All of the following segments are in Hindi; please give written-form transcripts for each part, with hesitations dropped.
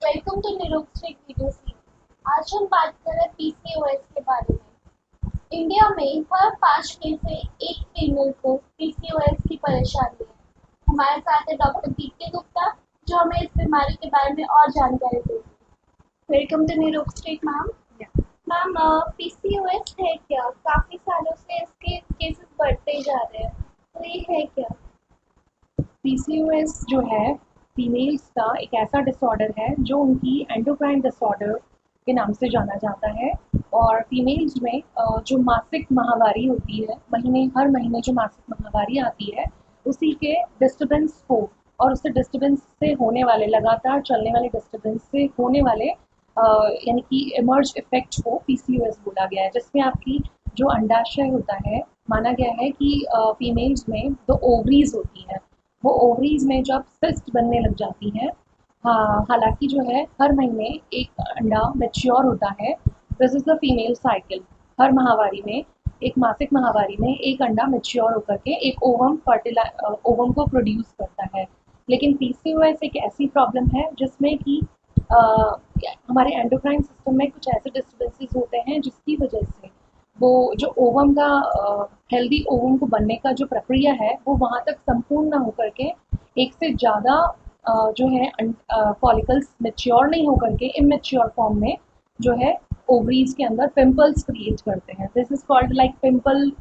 वेलकम टू निरुपस्ट्रिक वीडियो सीरीज। आज हम बात कर रहे हैं पीसीओएस के बारे में। इंडिया में हर 5 में से एक फीमेल को पीसीओएस की परेशानी है। हमारे साथ है डॉक्टर दीप्ति गुप्ता, जो हमें इस बीमारी के बारे में और जानकारी देगी। वेलकम टू निरुपस्ट्रिक मैम। मैम, पीसीओएस है क्या? काफी सालों से इसके केसेस बढ़ते जा रहे हैं, तो ये है क्या? पीसीओएस जो है फीमेल्स का एक ऐसा डिसऑर्डर है जो उनकी एंडोक्राइन डिसऑर्डर के नाम से जाना जाता है। और फीमेल्स में जो मासिक माहवारी होती है, हर महीने जो मासिक माहवारी आती है उसी के डिस्टर्बेंस को और उससे डिस्टर्बेंस से होने वाले लगातार चलने वाले डिस्टर्बेंस से होने वाले यानी कि इमर्ज इफेक्ट को पीसीओएस बोला गया है, जिसमें आपकी जो अंडाशय होता है, माना गया है कि फीमेल्स में जो ओवरीज होती है वो ओवरीज में जब सिस्ट बनने लग जाती हैं। हाँ, हालांकि जो है हर महीने एक अंडा मैच्योर होता है। This is the female cycle. हर माहवारी में, एक मासिक माहवारी में एक अंडा मैच्योर होकर के एक ओवम को प्रोड्यूस करता है। लेकिन पीसीओएस एक ऐसी प्रॉब्लम है जिसमें कि हमारे एंडोक्राइन सिस्टम में कुछ ऐसे डिस्टर्बेंसेस होते हैं जिसकी वजह से वो जो ओवम का हेल्दी ओवम को बनने का जो प्रक्रिया है वो वहाँ तक संपूर्ण ना होकर के एक से ज़्यादा जो है फॉलिकल्स मेच्योर नहीं होकर के इमेच्योर फॉर्म में जो है ओवरीज के अंदर पिंपल्स क्रिएट करते हैं। This is called like pimple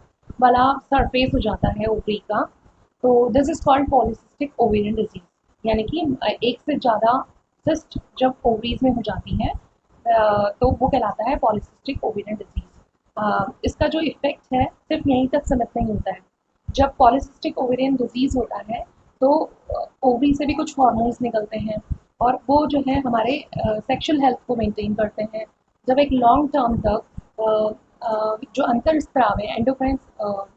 वाला सरफेस हो जाता है ओवरी का। तो this is called polycystic ovarian disease, यानी कि एक से ज़्यादा सिस्ट जब ओवरीज में हो जाती हैं तो वो कहलाता है पॉलीसिस्टिक ओवेरियन डिजीज। इसका जो इफेक्ट है सिर्फ यहीं तक सीमित नहीं होता है। जब पॉलीसिस्टिक ओवेरियन डिजीज होता है तो ओवरी से भी कुछ हार्मोन्स निकलते हैं और वो जो है हमारे सेक्सुअल हेल्थ को मेंटेन करते हैं। जब एक लॉन्ग टर्म तक जो अंतर स्त्राव है, एंडोक्राइन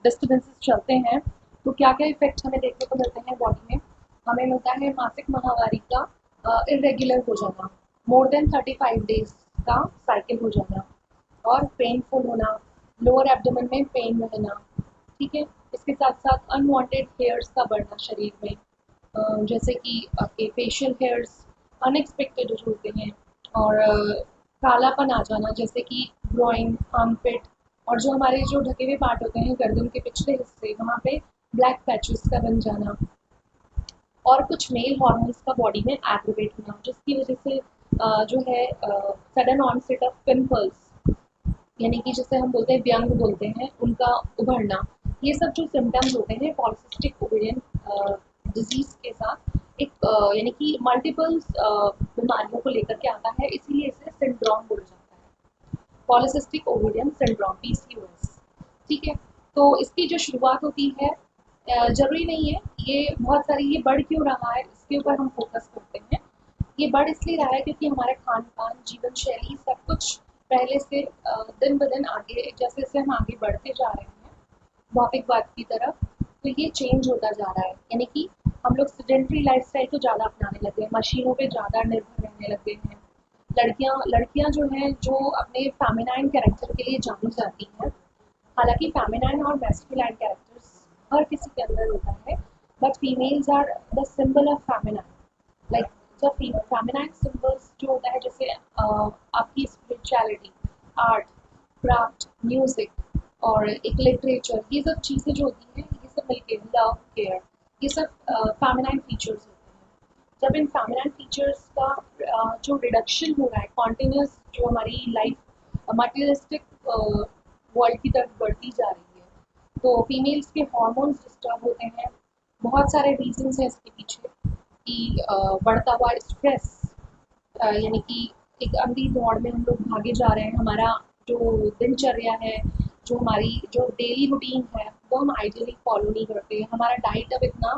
डिस्टर्बेंसेस चलते हैं, तो क्या क्या इफेक्ट हमें देखने को मिलते हैं बॉडी में। हमें मिलता है मासिक माहवारी का इरेगुलर हो जाना, मोर देन 35 डेज का साइकिल हो जाना, और पेनफुल होना, लोअर एब्डोमेन में पेन रहना। ठीक है, इसके साथ साथ अनवांटेड हेयर्स का बढ़ना शरीर में, जैसे कि आपके फेशियल हेयर्स अनएक्सपेक्टेड जो होते हैं, और कालापन आ जाना, जैसे कि ग्रोइन, आर्मपिट, और जो हमारे जो ढके हुए पार्ट होते हैं गर्दन के पिछले हिस्से, वहाँ पे ब्लैक पैचेस का बन जाना, और कुछ मेल हार्मोन्स का बॉडी में एग्रीवेट होना, जिसकी वजह से जो है सडन ऑनसेट ऑफ पिंपल्स, यानी कि जिसे हम बोलते हैं व्यंग बोलते हैं, उनका उभरना। ये सब जो सिम्टम्स होते हैं पॉलिसिस्टिक ओवेरियन डिजीज के साथ एक यानी कि मल्टीपल बीमारियों को लेकर के आता है, इसीलिए इसे सिंड्रोम बोला जाता है, पॉलिसिस्टिक ओवेरियन सिंड्रोम, पीसीओएस। ठीक है, तो इसकी जो शुरुआत होती है, जरूरी नहीं है ये बहुत सारी, ये बढ़ क्यों रहा है इसके ऊपर हम फोकस करते हैं। ये बढ़ इसलिए रहा है क्योंकि हमारे खान पान, जीवन शैली, सब कुछ पहले से दिन ब दिन आगे, जैसे जैसे हम आगे बढ़ते जा रहे हैं भौतिकवाद की तरफ, तो ये चेंज होता जा रहा है। यानी कि हम लोग सेडेंट्री लाइफस्टाइल को ज़्यादा अपनाने लगे हैं, मशीनों पे ज़्यादा निर्भर रहने लगे हैं। लड़कियां लड़कियां जो हैं, जो अपने फेमिनाइन कैरेक्टर के लिए जानी जाती हैं, हालांकि फेमिनाइन और मैस्कुलाइन कैरेक्टर्स हर किसी के अंदर होता है, but females are the symbol of feminine. Like जब फेमिनाइन सिंबल्स जो होता है, जैसे आपकी स्पिरिचुअलिटी, आर्ट, क्राफ्ट, म्यूजिक, और एक लिटरेचर, ये सब चीज़ें जो होती हैं, ये सब मिलके लव, केयर, ये सब फेमिनाइन फीचर्स होते हैं। जब इन फेमिनाइन फीचर्स का जो रिडक्शन हो रहा है कॉन्टिन्यूस, जो हमारी लाइफ मटेरियलिस्टिक वर्ल्ड की तरफ बढ़ती जा रही है, तो फीमेल्स के हॉर्मोन्स डिस्टर्ब होते हैं। बहुत सारे रीजंस हैं इसके पीछे कि बढ़ता हुआ स्ट्रेस, यानी कि एक अंधी दौड़ में हम लोग भागे जा रहे हैं। हमारा जो दिनचर्या है, जो हमारी जो डेली रूटीन है, वो हम आइडियली फॉलो नहीं करते। हमारा डाइट अब इतना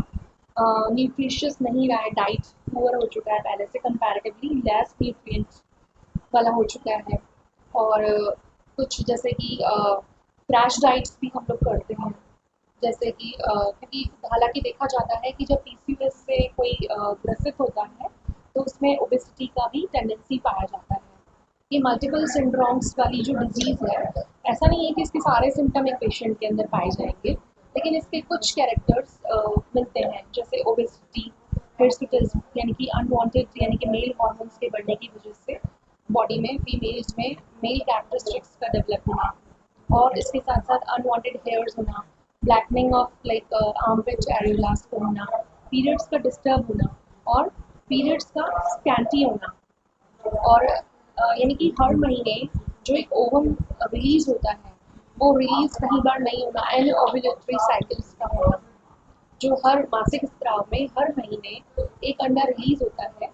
न्यूट्रिशियस नहीं रहा है, डाइट पुअर हो चुका है, पहले से कंपैरेटिवली लेस न्यूट्रिएंट्स वाला हो चुका है। और कुछ जैसे कि क्रैश डाइट्स भी हम लोग करते हैं, जैसे कि क्योंकि हालांकि देखा जाता है कि जब पीसीओएस से कोई ग्रसित होता है तो उसमें ओबेसिटी का भी टेंडेंसी पाया जाता है। ये मल्टीपल सिंड्रोम्स वाली जो डिजीज़ है, ऐसा नहीं है कि इसके सारे सिम्टम एक पेशेंट के अंदर पाए जाएंगे, लेकिन इसके कुछ कैरेक्टर्स मिलते हैं, जैसे ओबेसिटी, हिर्सुटिज्म यानी कि अनवांटेड यानी कि मेल हार्मोन्स के बढ़ने की वजह से बॉडी में फीमेल्स में मेल कैरेक्टरिस्टिक्स का डेवलप होना, और इसके साथ साथ अनवांटेड हेयर्स होना, blackening of like armpit areas को होना, पीरियड्स का डिस्टर्ब होना, और पीरियड्स का स्कैंटी होना, और यानी कि हर महीने जो एक ओवम रिलीज होता है वो रिलीज कई बार नहीं होना, एन ओव्यूलेटरी साइकिल्स का होना, जो हर मासिक स्राव में हर महीने एक अंडा रिलीज होता है,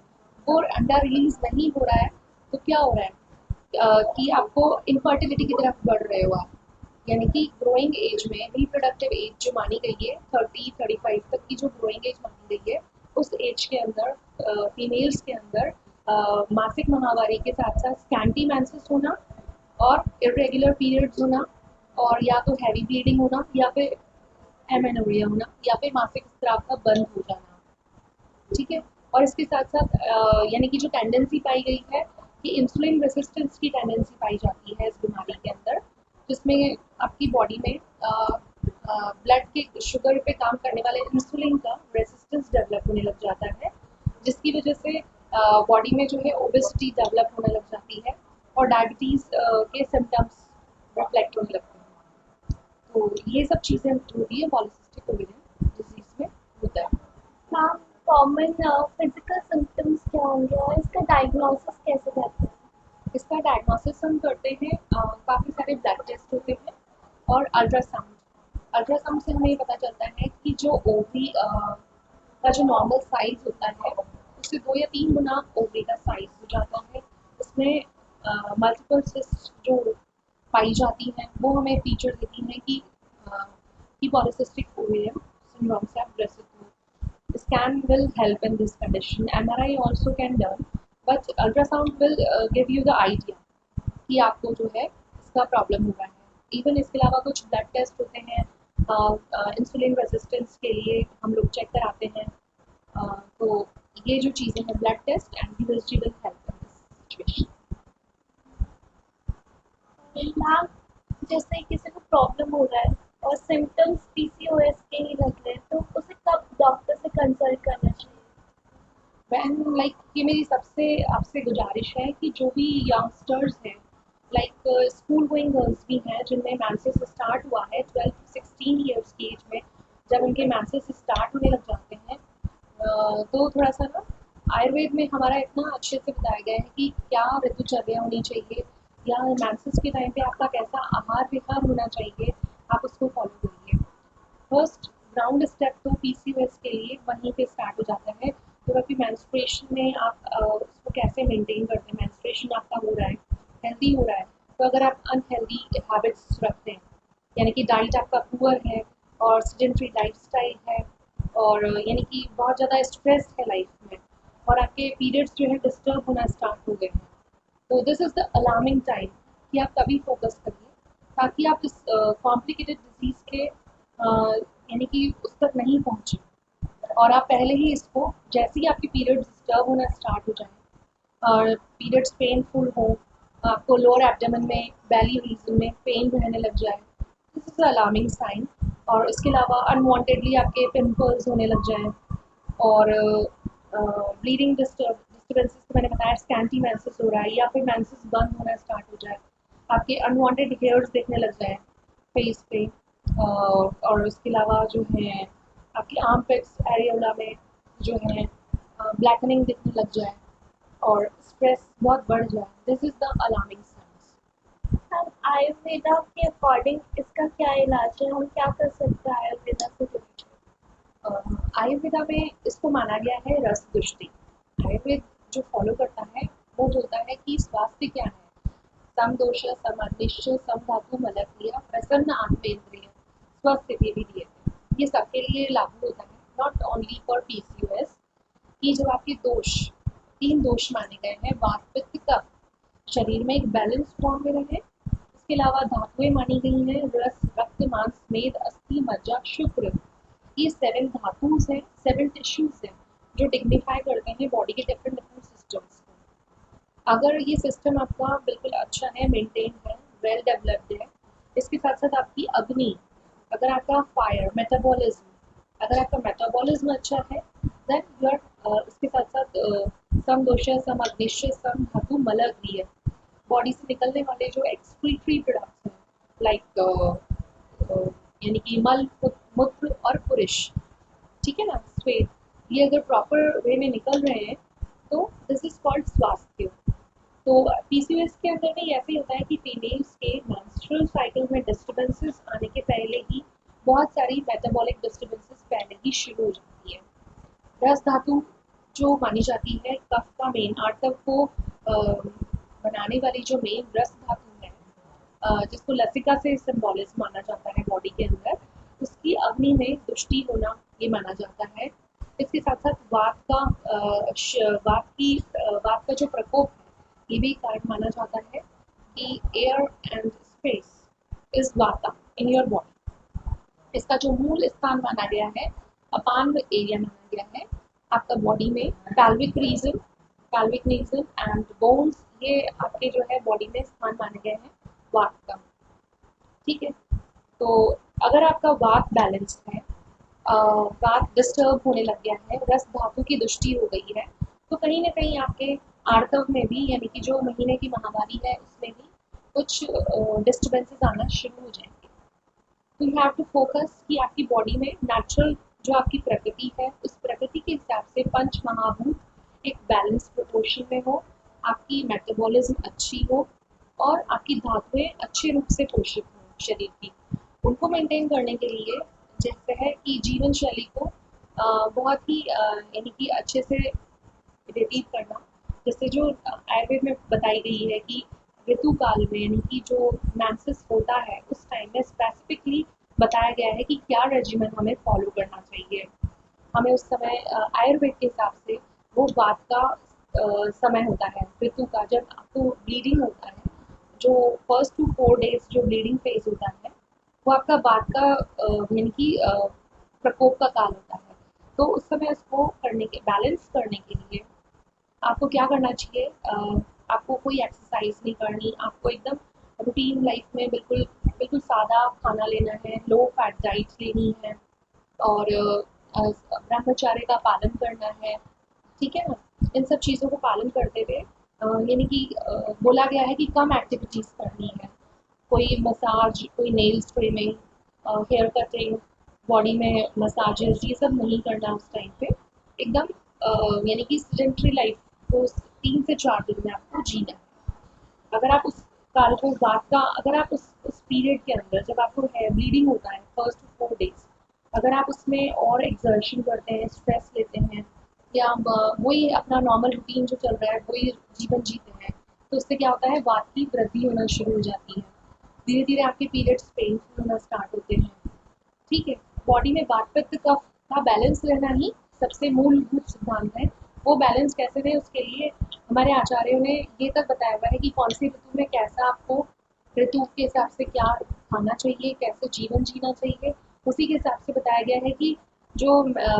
वो अंडा रिलीज नहीं हो रहा है तो क्या हो रहा है कि आपको इनफर्टिलिटी की तरफ बढ़ रहे हो आप, यानी कि ग्रोइंग एज में रिप्रोडक्टिव एज जो मानी गई है 30-35 तक की जो ग्रोइंग एज मानी गई है, उस एज के अंदर फीमेल्स के अंदर मासिक माहवारी के साथ साथ स्कैंटी मेंसेस होना और इरेगुलर पीरियड्स होना, और या तो हैवी ब्लीडिंग होना या फिर एमेनोरिया होना या फिर मासिक स्राव का बंद हो जाना, ठीक है। और इसके साथ साथ यानी कि जो टेंडेंसी पाई गई है कि इंसुलिन रेसिस्टेंस की टेंडेंसी पाई जाती है इस बीमारी के अंदर, जिसमें आपकी बॉडी में ब्लड के शुगर पे काम करने वाले इंसुलिन का रेसिस्टेंस डेवलप होने लग जाता है, जिसकी वजह से बॉडी में जो है ओबेसिटी डेवलप होने लग जाती है और डायबिटीज़ के सिम्टम्स रिफ्लेक्ट होने लगते हैं। तो ये सब चीज़ें होती है पॉलिसिस्टिक ओवेरियन डिजीज़ में होता है। मैम, कॉमन फिजिकल सिम्टम्स क्या होंगे और इसका डायग्नोसिस कैसे करते हैं? इसका डायग्नोसिस हम करते हैं, काफ़ी सारे ब्लड टेस्ट होते हैं और अल्ट्रासाउंड। अल्ट्रासाउंड से हमें ये पता चलता है कि जो ओवरी का जो नॉर्मल साइज होता है उससे 2 या 3 गुना ओवरी का साइज हो जाता है। इसमें मल्टीपल सिस्ट जो पाई जाती हैं वो हमें फीचर देती हैं कि पॉलिसिस्टिक ओवेरियन सिंड्रोम से आप ग्रसित हो। Scan will help in this condition. MRI also can done, but ultrasound will give you the idea कि आपको जो है इसका प्रॉब्लम हुआ है। इवन इसके अलावा कुछ ब्लड टेस्ट होते हैं, इंसुलिन रेजिस्टेंस के लिए हम लोग चेक कराते हैं। तो ये जो चीज़ें हैं blood test and USG will help in this situation. Ma'am, जैसे किसी को प्रॉब्लम हो रहा है और सिम्टम्स पीसीओएस के ही लग रहे हैं तो उसे कब डॉक्टर से कंसल्ट करना चाहिए? वैन लाइक ये मेरी सबसे आपसे गुजारिश है कि जो भी यंगस्टर्स हैं, लाइक स्कूल गोइंग गर्ल्स भी हैं जिनमें मैंसेस स्टार्ट हुआ है 12 to 16 ईयर्स की एज में, जब उनके मैंसेस स्टार्ट होने लग जाते हैं तो थोड़ा सा ना आयुर्वेद में हमारा इतना अच्छे से बताया गया है कि क्या ऋतुचर्या होनी चाहिए या मैंसेस के टाइम पे आपका कैसा आहार विहार होना चाहिए, आप उसको फॉलो करिए। फर्स्ट ग्राउंड स्टेप तो पीसीओएस के लिए वहीं पे स्टार्ट हो जाता है। तो आपकी मेंस्ट्रुएशन में आप उसको कैसे मेंटेन करते हैं, मेंस्ट्रुएशन आपका हो रहा है, हेल्दी हो रहा है, तो अगर आप अनहेल्दी हैबिट्स रखते हैं यानी कि डाइट आपका पुअर है और सेडेंटरी लाइफस्टाइल है और यानी कि बहुत ज़्यादा स्ट्रेस है लाइफ में और आपके पीरियड्स जो है डिस्टर्ब होना स्टार्ट हो गए हैं, तो this is the alarming time कि आप तभी फोकस करिए ताकि आप इस कॉम्प्लिकेटेड डिजीज़ के यानी कि उस तक नहीं पहुँचे और आप पहले ही इसको जैसे ही आपके पीरियड्स डिस्टर्ब होना स्टार्ट हो जाए और पीरियड्स पेनफुल हो, आपको लोअर एब्डोमेन में बेली रीजन में पेन रहने लग जाए, दिस इज़ अलार्मिंग साइन। और इसके अलावा अनवांटेडली आपके पिंपल्स होने लग जाएँ और ब्लीडिंग डिस्टर्बेंसेस तो मैंने बताया, स्कैंटी मेंसेस हो रहा है या फिर मेंसेस बंद होना स्टार्ट हो जाए, आपके अनवांटेड हेयर्स दिखने लग जाए फेस पे और उसके अलावा जो है आपकी आर्म पिट्स एरियोला में जो है ब्लैकनिंग दिखने लग जाए और स्ट्रेस बहुत बढ़ जाए, this is the alarming science. Ma'am, Ayurveda के अकॉर्डिंग इसका क्या इलाज है? हम क्या कर सकते हैं आयुर्वेदा से रिलेटेड? आयुर्वेदा में इसको माना गया है रस दुष्टि। आयुर्वेद जो फॉलो करता है वो बोलता है कि स्वास्थ्य क्या है, सम दोष समनिश्च सम धातु मलक्रिया प्रसन्न आत्मेंद्रिय स्वस्थ भी दिए थे, ये सबके लिए लागू होता है, नॉट ओनली फॉर पीसीओएस। कि जब आपके दोष 3 दोष माने गए हैं, वात पित्त कफ, शरीर में एक बैलेंस फॉर्म में रहे, इसके अलावा धातुएं मानी गई हैं रस रक्त मांस मेद अस्थि मज्जा शुक्र, ये 7 धातुज हैं, 7 टिश्यूज हैं जो डिग्निफाई करते हैं बॉडी के डिफरेंट डिफरेंट सिस्टम्स को। अगर ये सिस्टम आपका बिल्कुल अच्छा है, मेंटेन है, वेल डेवलप्ड है, इसके साथ साथ आपकी अग्नि, अगर आपका फायर मेटाबॉलिज्म, अगर आपका मेटाबॉलिज्म अच्छा है, देन यू आर दोषम अग्निशम धातु मल अग्निय, बॉडी से निकलने वाले जो एक्सक्रीटरी प्रोडक्ट्स हैं लाइक यानी कि मल, मूत्र और पुरुष, ठीक है ना, स्वेट, ये अगर प्रॉपर वे में निकल रहे हैं तो दिस इज कॉल्ड स्वास्थ्य। तो पीसीओएस के अंदर में ऐसे होता है कि फीमेल्स के मेंस्ट्रुअल साइकिल में डिस्टर्बेंसेस आने के पहले ही बहुत सारी मेटाबॉलिक डिस्टर्बेंसेस पहले ही शुरू हो जाती है। रस धातु जो मानी जाती है कफ का मेन, आर्तव को बनाने वाली जो मेन रस धातु है, जिसको लसिका से सिंबॉलिज्म माना जाता है बॉडी के अंदर, उसकी अग्नि में दृष्टि होना ये माना जाता है। इसके साथ साथ वात का जो प्रकोप है ये भी कारण माना जाता है कि एयर एंड स्पेस इज वाता इन योर बॉडी। इसका जो मूल स्थान माना गया है, अपान एरिया माना गया है आपका बॉडी में, पैल्विक रीजन एंड बोन्स, ये आपके जो है बॉडी में स्थान माने गए हैं वात का, ठीक है। तो अगर आपका वात बैलेंस है, वात डिस्टर्ब होने लग गया है, रस धातु की दृष्टि हो गई है, तो कहीं ना कहीं आपके आर्तव में भी यानी कि जो महीने की माहवारी है उसमें भी कुछ डिस्टर्बेंसेस आना शुरू हो जाएंगे। तो यू हैव टू फोकस कि आपकी बॉडी में नेचुरल जो आपकी प्रकृति है उस प्रकृति के हिसाब से पंच महाभूत एक बैलेंस प्रोपोर्शन में हो, आपकी मेटाबॉलिज्म अच्छी हो और आपकी धातुएं अच्छे रूप से पोषित हो शरीर की। उनको मेंटेन करने के लिए जैसे है कि जीवन शैली को बहुत ही यानी कि अच्छे से व्यतीत करना, जैसे जो आयुर्वेद में बताई गई है कि ऋतु काल में यानी कि जो मेंसेस होता है उस टाइम में स्पेसिफिकली बताया गया है कि क्या रेजिमेंट हमें फॉलो करना चाहिए। हमें उस समय आयुर्वेद के हिसाब से वो वात का समय होता है, ऋतु का, जब आपको ब्लीडिंग होता है, जो 1 to 4 days जो ब्लीडिंग फेज होता है वो आपका वात का यानी कि प्रकोप का काल होता है। तो उस समय उसको करने के बैलेंस करने के लिए आपको क्या करना चाहिए, आपको कोई एक्सरसाइज नहीं करनी, आपको एकदम रूटीन लाइफ में बिल्कुल बिल्कुल सादा खाना लेना है, लो फैट डाइट लेनी है और ब्रह्मचर्य का पालन करना है, ठीक है ना। इन सब चीज़ों को पालन करते हुए यानी कि बोला गया है कि कम एक्टिविटीज़ करनी है, कोई मसाज, कोई nails trimming, hair cutting, body में मसाजेस, ये सब नहीं करना उस टाइम पे। एकदम यानी कि सेडेंटरी लाइफ को 3 से 4 दिन में आपको जीना है। अगर आप उस काल को बात का, अगर आप उस पीरियड के अंदर जब आपको हेयर ब्लीडिंग होता है 1 to 4 days, अगर आप उसमें और एक्सर्शन करते हैं, स्ट्रेस लेते हैं या वही अपना नॉर्मल रूटीन जो चल रहा है वही जीवन जीते हैं, तो उससे क्या होता है, वात की वृद्धि होना शुरू हो जाती है, धीरे धीरे आपके पीरियड्स पेनफुल होना स्टार्ट होते हैं, ठीक है। बॉडी में वात पित्त कफ का बैलेंस रहना ही सबसे मूलभूत सिद्धांत है। वो बैलेंस कैसे रहे उसके लिए हमारे आचार्यों ने ये तक बताया हुआ है कि कौन सी ऋतु में कैसा आपको ऋतु के हिसाब से क्या खाना चाहिए, कैसे जीवन जीना चाहिए। उसी के हिसाब से बताया गया है कि जो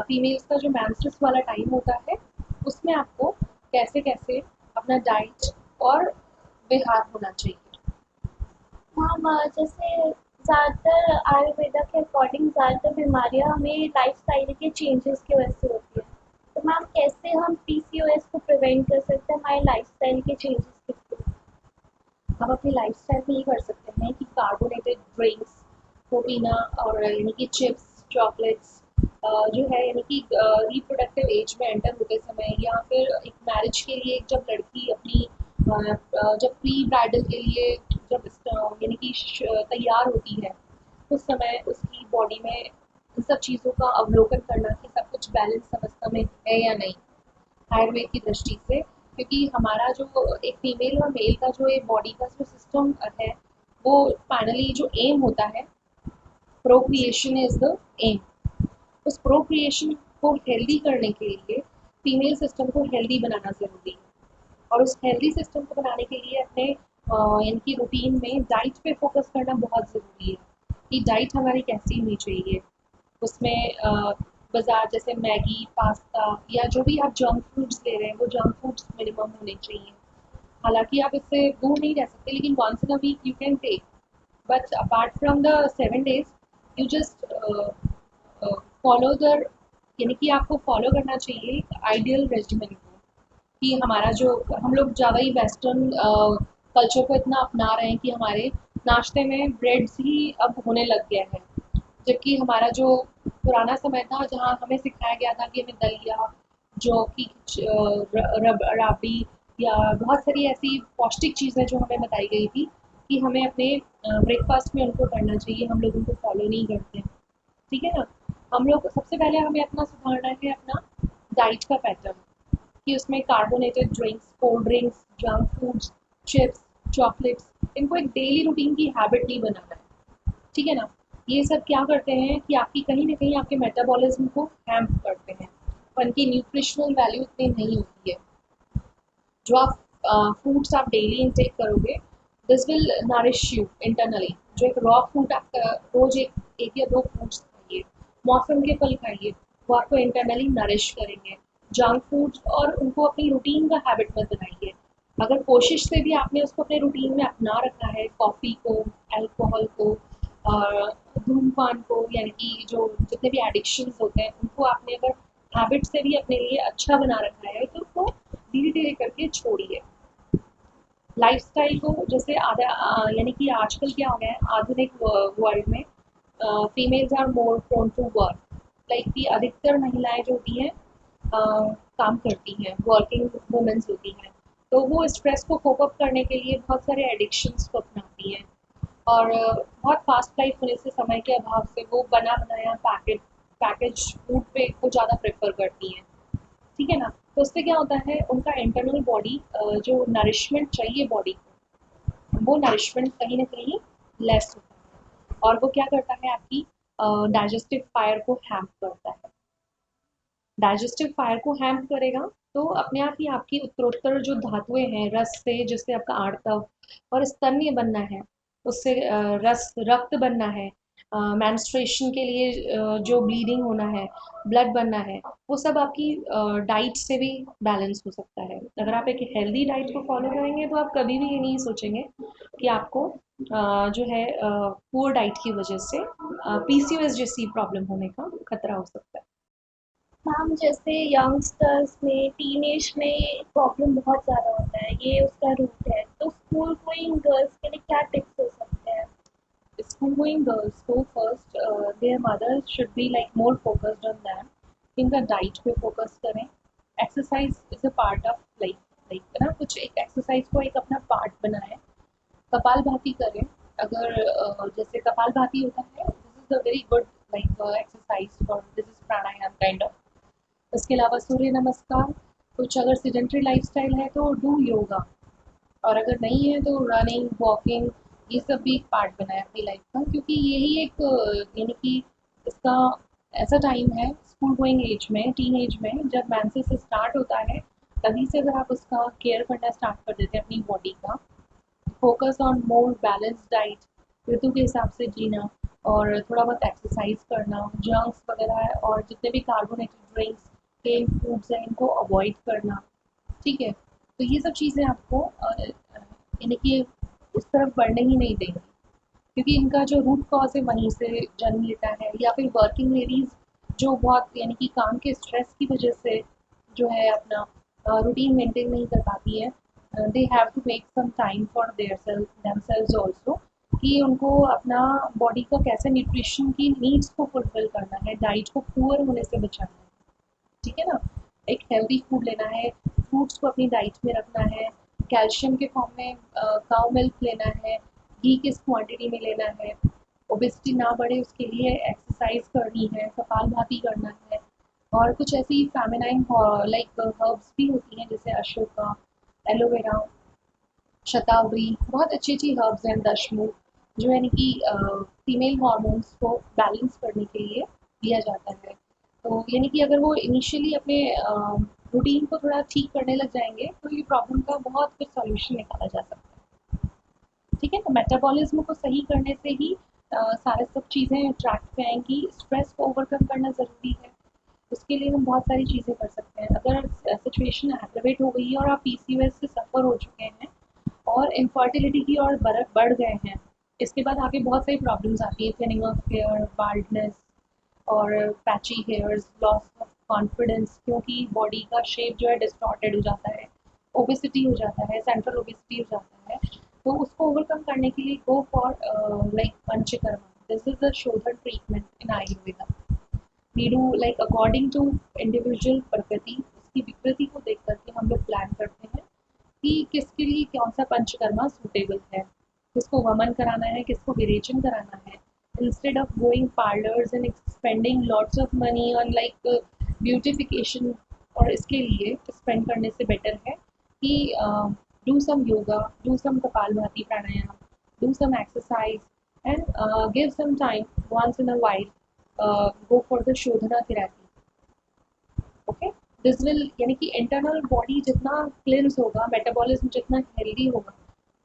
फीमेल्स का जो मेंस्ट्रुअस वाला टाइम होता है उसमें आपको कैसे कैसे अपना डाइट और व्यवहार होना चाहिए। हम जैसे ज़्यादातर आयुर्वेदा के अकॉर्डिंग ज़्यादातर बीमारियां हमें लाइफस्टाइल के चेंजेस की वजह से होती है। तो मैम कैसे हम पीसीओएस को प्रिवेंट कर सकते हैं हमारे लाइफस्टाइल के चेंजेस के थ्रू? हम अपनी लाइफस्टाइल में ये कर सकते हैं कि कार्बोनेटेड ड्रिंक्स को पीना और यानी कि चिप्स, चॉकलेट्स जो है यानी कि रिप्रोडक्टिव एज में एंटर होते समय या फिर एक मैरिज के लिए जब लड़की अपनी जब प्री ब्राइडल के लिए जब यानी कि तैयार होती है उस समय उसकी बॉडी में इन सब चीज़ों का अवलोकन करना कि सब कुछ बैलेंस अवस्था में है या नहीं आयुर्वेद की दृष्टि से, क्योंकि हमारा जो एक फीमेल और मेल का जो एक बॉडी का जो सिस्टम है वो फाइनली जो एम होता है, प्रोक्रिएशन इज द एम। उस प्रोक्रिएशन को हेल्दी करने के लिए फीमेल सिस्टम को हेल्दी बनाना ज़रूरी है और उस हेल्दी सिस्टम को बनाने के लिए अपने इनकी रूटीन में डाइट पे फोकस करना बहुत ज़रूरी है कि डाइट हमारी कैसी होनी चाहिए। उसमें बाज़ार जैसे मैगी, पास्ता या जो भी आप जंक फूड्स ले रहे हैं वो जंक फूड्स मिनिमम होने चाहिए। हालांकि आप इससे दूर नहीं रह सकते लेकिन once in a week you can take, but apart from the 7 days you just follow the, यानी कि आपको फॉलो करना चाहिए एक आइडियल रेजिमेंट को कि हमारा जो हम लोग ज़्यादा ही वेस्टर्न कल्चर को इतना अपना रहे हैं कि हमारे नाश्ते में ब्रेड्स ही अब होने लग गया है, जबकि हमारा जो पुराना समय था जहाँ हमें सिखाया गया था कि हमें दलिया, जौ की राबड़ी या बहुत सारी ऐसी पौष्टिक चीज़ें जो हमें बताई गई थी कि हमें अपने ब्रेकफास्ट में उनको करना चाहिए, हम लोग उनको फॉलो नहीं करते हैं। ठीक है ना? हम लोग सबसे पहले हमें अपना सुधारना है अपना डाइट का पैटर्न, कि उसमें carbonated drinks, cold drinks, junk foods, chips, chocolates, इनको एक डेली रूटीन की हैबिट नहीं बनाना है। ठीक है ना? ये सब क्या करते हैं कि आपकी कहीं न कहीं आपके मेटाबॉलिज्म को हैम्प करते हैं और इनकी न्यूट्रिशनल वैल्यू इतनी नहीं होती है। जो आप फूड्स आप डेली इनटेक करोगे, this will nourish you internally. जो एक रॉ फूड आप रोज एक या दो फ्रूट्स खाइए, मौसम के फल खाइए, वो आपको इंटरनली नरिश करेंगे। जंक फूड और उनको अपनी रूटीन का हैबिट मत बनाइए। अगर कोशिश से भी आपने उसको अपने रूटीन में अपना रखा है, कॉफ़ी को, अल्कोहल को और धूमपान को, यानी कि जो जितने भी एडिक्शंस होते हैं उनको आपने अगर हैबिट से भी अपने लिए अच्छा बना रखा है तो उसको धीरे धीरे करके छोड़िए। लाइफस्टाइल को जैसे यानी कि आजकल क्या हो गया है आधुनिक वर्ल्ड में, females are more prone to work, like कि अधिकतर महिलाएं जो होती हैं काम करती हैं, वर्किंग वुमेन्स होती हैं, तो वो स्ट्रेस को कोप अप करने के लिए बहुत सारे एडिक्शंस को अपनाती हैं और बहुत फास्ट लाइफ होने से, समय के अभाव से वो बना बनाया पैकेज फूड पे को ज़्यादा प्रेफर करती हैं। ठीक है ना? तो उससे क्या होता है उनका इंटरनल बॉडी जो नरिशमेंट चाहिए बॉडी को, वो नरिशमेंट कहीं न कहीं लेस होता है और वो क्या करता है आपकी डाइजेस्टिव फायर को हैम्प करता है। डाइजेस्टिव फायर को हैम्प करेगा तो अपने आप ही आपकी उत्तरोत्तर जो धातुएँ हैं रस से, जिससे आपका आर्तव और स्तन्य बनना है, उससे रस रक्त बनना है, मेंस्ट्रुएशन के लिए जो ब्लीडिंग होना है, ब्लड बनना है, वो सब आपकी डाइट से भी बैलेंस हो सकता है। अगर आप एक हेल्दी डाइट को फॉलो करेंगे तो आप कभी भी ये नहीं सोचेंगे कि आपको जो है पुअर डाइट की वजह से पीसीओएस जैसी प्रॉब्लम होने का खतरा हो सकता है। मैम जैसे यंगस्टर्स में टीनेज में प्रॉब्लम बहुत ज़्यादा होता है, ये उसका रूट है, तो स्कूल गोइंग गर्ल्स के लिए क्या टिप्स हो सकते हैं? School going girls go first, their mothers should be like more focused on them, इनका डाइट पे फोकस करें। Exercise is a part of life, like ना कुछ एक एक्सरसाइज को एक अपना पार्ट बनाएं। कपालभाति करें। अगर जैसे कपालभाति होता है, this is a very good like exercise for, this is pranayama kind of. इसके अलावा सूर्य नमस्कार, कुछ अगर सीडेंट्री लाइफस्टाइल है तो डू योगा, और अगर नहीं है तो रनिंग, वॉकिंग, ये सब भी एक पार्ट बना है अपनी लाइफ का, क्योंकि यही एक यानी कि इसका ऐसा टाइम है स्कूल गोइंग एज में, टीन एज में, जब मेंसेस स्टार्ट होता है, तभी से अगर आप उसका केयर करना स्टार्ट कर देते हैं अपनी बॉडी का, focus on more balance diet, ऋतु के हिसाब से जीना और थोड़ा बहुत एक्सरसाइज करना, जंक्स वगैरह और जितने भी कार्बोनेटेड ड्रिंक्स के फूड्स हैं इनको अवॉइड करना। ठीक है? तो ये सब चीज़ें आपको यानी कि उस तरफ बढ़ने ही नहीं देंगी, क्योंकि इनका जो रूट कॉज है वहीं से जन्म लेता है। या फिर वर्किंग लेडीज़ जो बहुत यानी कि काम के स्ट्रेस की वजह से जो है अपना रूटीन मेंटेन नहीं कर पाती है, they have to make some time for their self themselves also, कि उनको अपना बॉडी को कैसे न्यूट्रिशन की नीड्स को फुलफिल करना है, डाइट को पुअर होने से बचाना है। ठीक है ना? एक हेल्दी फूड लेना है, फ्रूट्स को अपनी डाइट में रखना है, कैल्शियम के फॉर्म में काऊ मिल्क लेना है, घी किस क्वांटिटी में लेना है, ओबेसिटी ना बढ़े उसके लिए एक्सरसाइज करनी है, कपालभाति करना है, और कुछ ऐसी फेमिनाइन लाइक हर्ब्स भी होती हैं जैसे अशोका, एलोवेरा, शतावरी, बहुत अच्छी अच्छी हर्ब्स हैं, दशमूल, जो यानी कि फीमेल हार्मोन्स को बैलेंस करने के लिए दिया जाता है। तो यानी कि अगर वो इनिशियली अपने रूटीन को थोड़ा ठीक करने लग जाएंगे तो ये प्रॉब्लम का बहुत कुछ सॉल्यूशन निकाला जा सकता है। ठीक है? तो मेटाबॉलिज्म को सही करने से ही सारे सब चीज़ें ट्रैक पे आएंगी। स्ट्रेस को ओवरकम करना ज़रूरी है, उसके लिए हम बहुत सारी चीज़ें कर सकते हैं। अगर सिचुएशन एग्रवेट हो गई है और आप पीसीओएस से सफ़र हो चुके हैं और इनफर्टिलिटी की ओर बढ़ गए हैं, इसके बाद आगे बहुत सारी प्रॉब्लम्स आती है, थिनिंग ऑफ हेयर, बाल्डनेस और patchy hairs, loss of confidence, क्योंकि बॉडी का शेप जो है डिस्टॉर्टेड हो जाता है, ओबेसिटी हो जाता है, सेंट्रल ओबेसिटी हो जाता है, तो उसको ओवरकम करने के लिए go for like panchakarma. This is the shodhan treatment in Ayurveda. We do like according to individual prakriti, उसकी विकृति को देख करके हम लोग प्लान करते हैं कि किसके लिए कौन सा पंचकर्मा सूटेबल है, किसको वमन कराना है, किसको विरेचन कराना है. Instead of going parlours and spending lots of money on like beautification, और इसके लिए स्पेंड करने से बेटर है कि do some yoga, do some kapalbhati pranayama, do some exercise and give some time once in a while, go for the shodhana therapy. Okay, this will यानी कि इंटरनल बॉडी जितना क्लिनस होगा, मेटाबॉलिज्म जितना हेल्दी होगा,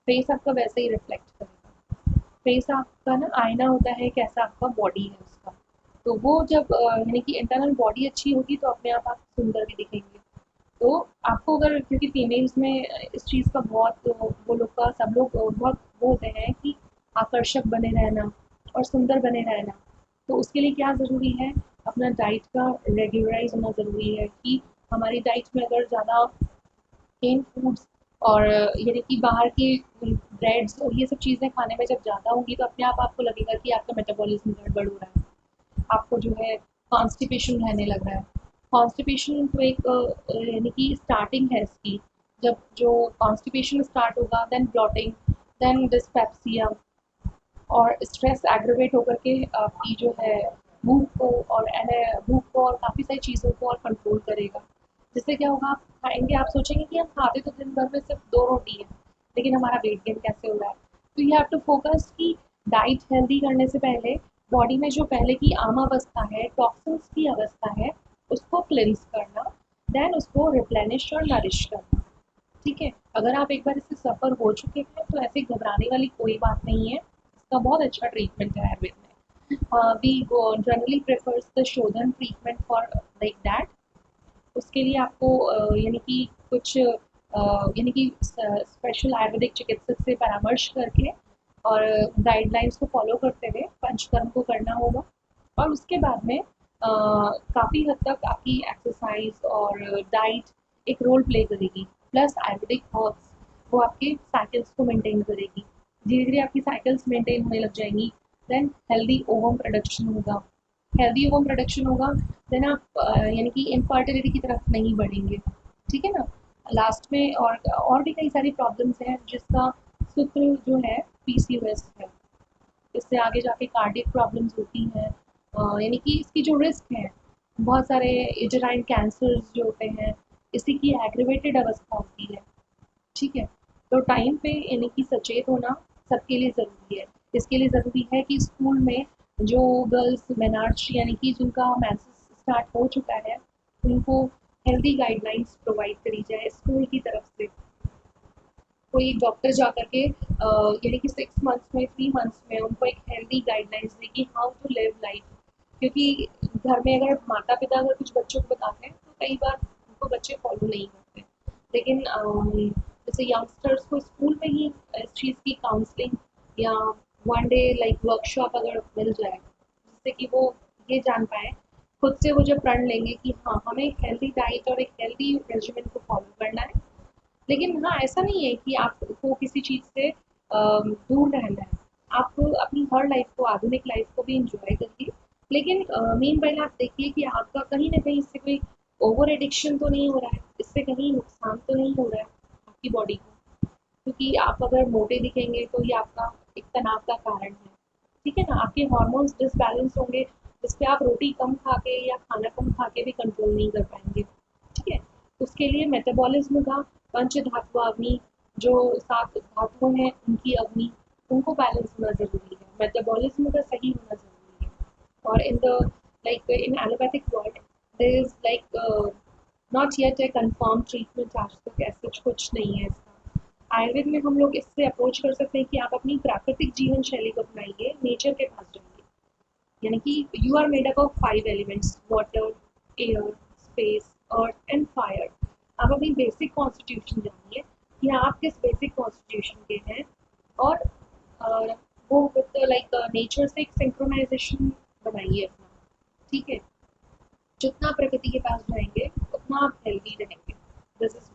फेस आपका वैसे ही रिफ्लेक्ट करेगा. फेस आपका ना आईना होता है कैसा आपका बॉडी है उसका, तो वो जब यानी कि इंटरनल बॉडी अच्छी होगी तो अपने आप सुंदर भी दिखेंगे. तो आपको अगर, क्योंकि फीमेल्स में इस चीज़ का बहुत वो लोग का सब लोग बहुत वो होते हैं कि आकर्षक बने रहना और सुंदर बने रहना, तो उसके लिए क्या ज़रूरी है, अपना डाइट का रेगुलराइज होना ज़रूरी है कि हमारी डाइट में अगर ज़्यादा प्लेन फूड्स और यानी कि बाहर के ब्रेड्स और ये सब चीज़ें खाने में जब ज़्यादा होंगी तो अपने आप आपको लगेगा कि आपका मेटाबॉलिज्म गड़बड़ हो रहा है, आपको जो है कॉन्स्टिपेशन रहने लग रहा है. कॉन्स्टिपेशन तो एक यानी कि स्टार्टिंग है इसकी. जब जो कॉन्स्टिपेशन स्टार्ट होगा, देन ब्लॉटिंग, देन डिस्पेप्सिया, और स्ट्रेस एग्रवेट होकर के आपकी जो है भूख को और काफ़ी सारी चीज़ों को और कंट्रोल करेगा. जिससे क्या होगा, आप खाएंगे, आप सोचेंगे कि हम खाते तो दिन भर में सिर्फ 2 रोटी है, लेकिन हमारा वेट गेन कैसे हो रहा है. तो यू हैव टू फोकस कि डाइट हेल्दी करने से पहले बॉडी में जो पहले की आम अवस्था है, टॉक्सिन्स की अवस्था है, उसको क्लिनस करना, देन उसको रिप्लेनिश और नरिश करना. ठीक है, अगर आप एक बार इससे सफ़र हो चुके हैं तो ऐसे घबराने वाली कोई बात नहीं है, इसका बहुत अच्छा ट्रीटमेंट है आयुर्वेद में. We generally prefers the shodhan treatment for like that. उसके लिए आपको यानी कि कुछ यानी कि स्पेशल आयुर्वेदिक चिकित्सक से परामर्श करके और गाइडलाइंस को फॉलो करते हुए पंचकर्म को करना होगा. और उसके बाद में काफ़ी हद तक आपकी एक्सरसाइज और डाइट एक रोल प्ले करेगी, प्लस आयुर्वेदिक हर्ब्स वो आपके साइकिल्स को मेंटेन करेगी. धीरे धीरे आपकी साइकिल्स मेंटेन होने लग जाएंगी, देन हेल्दी ओवम प्रोडक्शन होगा. हेल्दी ओवम प्रोडक्शन होगा, देन आप यानी कि इनफर्टिलिटी की तरफ नहीं बढ़ेंगे. ठीक है ना. लास्ट में और भी कई सारी प्रॉब्लम्स हैं जिसका सूत्र जो है पीसीओएस है. इससे आगे जाके कार्डियक प्रॉब्लम्स होती हैं, यानी कि इसकी जो रिस्क है, बहुत सारे यूटेराइन कैंसर्स जो होते हैं, इसी की एग्रीवेटेड अवस्था होती है. ठीक है, तो टाइम पे यानी कि सचेत होना सबके लिए ज़रूरी है. इसके लिए ज़रूरी है कि स्कूल में जो गर्ल्स मेनार्च यानी कि जिनका मैंसेस स्टार्ट हो चुका है, उनको हेल्दी गाइडलाइंस प्रोवाइड करी जाए स्कूल की तरफ से. कोई एक डॉक्टर जा करके यानी कि 6 मंथ्स में, 3 मंथ्स में उनको एक हेल्दी गाइडलाइंस दे कि हाउ टू लिव लाइफ. क्योंकि घर में अगर माता पिता अगर कुछ बच्चों को बताते हैं तो कई बार उनको बच्चे फॉलो नहीं करते. लेकिन जैसे यंगस्टर्स को स्कूल में ही इस चीज़ की काउंसलिंग या 1 डे लाइक वर्कशॉप अगर मिल जाए, जिससे कि वो ये जान पाए खुद से, वो जब प्रण लेंगे कि हाँ हमें एक हेल्दी डाइट और एक हेल्दी रेजिमेंट को फॉलो करना है. लेकिन हाँ, ऐसा नहीं है कि आपको किसी चीज़ से दूर रहना है. आप अपनी हर लाइफ को, आधुनिक लाइफ को भी इंजॉय करिए, लेकिन मेन पहले आप देखिए कि आपका कहीं ना कहीं इससे कोई ओवर एडिक्शन तो नहीं हो रहा है, इससे कहीं नुकसान तो नहीं हो रहा है आपकी बॉडी को. क्योंकि आप अगर मोटे दिखेंगे तो ये आपका एक तनाव का कारण है. ठीक है ना. आपके हार्मोन्स डिसबैलेंस होंगे, जिस पे आप रोटी कम खा के या खाना कम खा के भी कंट्रोल नहीं कर पाएंगे. ठीक है, उसके लिए मेटाबॉलिज्म का पंच धातु अग्नि, जो 7 धातुओं हैं उनकी अग्नि, उनको बैलेंस होना ज़रूरी है, मेटाबॉलिज्म का सही होना ज़रूरी है. और in the like in allopathic world there is like not yet a confirm treatment. आज तक ऐसा कुछ नहीं है इसका. आयुर्वेद में हम लोग इससे अप्रोच कर सकते हैं कि आप अपनी प्राकृतिक जीवन शैली को अपनाइए, नेचर के पास जाइए. यानी कि you are made up of 5 elements: water, air, space, earth and fire. आप अपनी बेसिक कॉन्स्टिट्यूशन जानिए कि आप किस बेसिक कॉन्स्टिट्यूशन के हैं, और वो विद लाइक नेचर से एक सिंक्रोनाइजेशन बनाइए अपना. ठीक है, जितना प्रकृति के पास जाएंगे उतना आप हेल्दी रहेंगे. दिस इज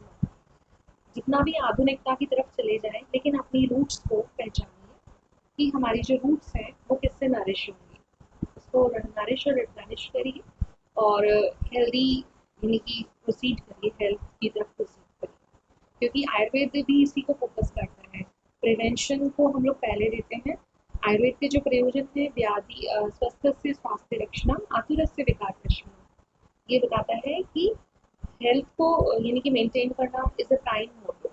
जितना भी आधुनिकता की तरफ चले जाएं, लेकिन अपनी रूट्स को पहचानिए कि हमारी जो रूट्स हैं वो किससे नरिश होंगी, उसको नरिश और रिप्लेनिश करिए और हेल्दी यानी कि प्रोसीड करिए, हेल्थ की तरफ प्रोसीड करिए, क्योंकि आयुर्वेद भी इसी को फोकस करता है। प्रिवेंशन को हम लोग पहले देते हैं। आयुर्वेद के जो प्रयोजन है, व्याधि स्वस्थ से स्वास्थ्य रक्षणा आतुरस्य विकार प्रशमनम, ये बताता है कि हेल्थ को यानी कि मेंटेन करना is a prime motive.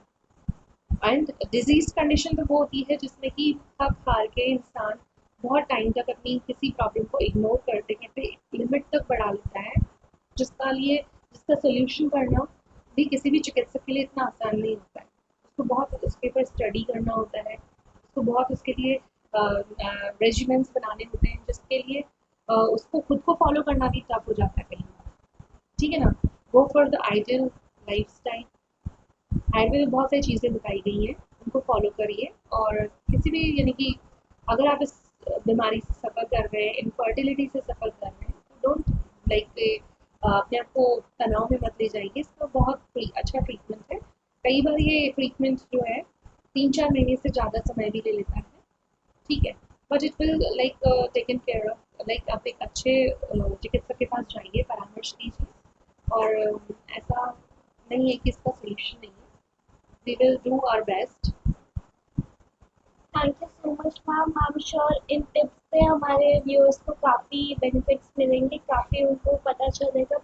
And disease condition तो वो होती है जिसमें कि थक हार के इंसान बहुत टाइम तक अपनी किसी प्रॉब्लम को इग्नोर करते करते लिमिट तक बढ़ा लेता है, जिसका सोल्यूशन करना भी किसी भी चिकित्सक के लिए इतना आसान नहीं होता है। उसको बहुत उसके ऊपर स्टडी करना होता है, उसको बहुत उसके लिए रेजिमेंट्स बनाने होते हैं, जिसके लिए उसको खुद को फॉलो करना भी टफ हो जाता है कहीं बार। ठीक है ना। Go for the ideal life style. Ayurveda में बहुत सारी चीज़ें बताई गई हैं, उनको फॉलो करिए। और किसी भी यानी कि अगर आप इस बीमारी से सफ़र कर रहे हैं, इनफर्टिलिटी से सफ़र कर रहे हैं, तो डोंट लाइक अपने आप को तनाव में मत ले जाइए। इसका बहुत अच्छा ट्रीटमेंट है। कई बार ये ट्रीटमेंट जो है 3-4 महीने से ज़्यादा समय भी ले लेता है। ठीक है, but it will like taken care of. Like आप एक अच्छे चिकित्सक के पास जाइए, परामर्श लीजिए। और ऐसा नहीं है कि इसका सोल्यूशन नहीं है। We will do our best. Thank you so much ma'am. I am sure इन टिप्स से हमारे व्यूअर्स को काफ़ी बेनिफिट्स मिलेंगे, काफ़ी उनको पता चलेगा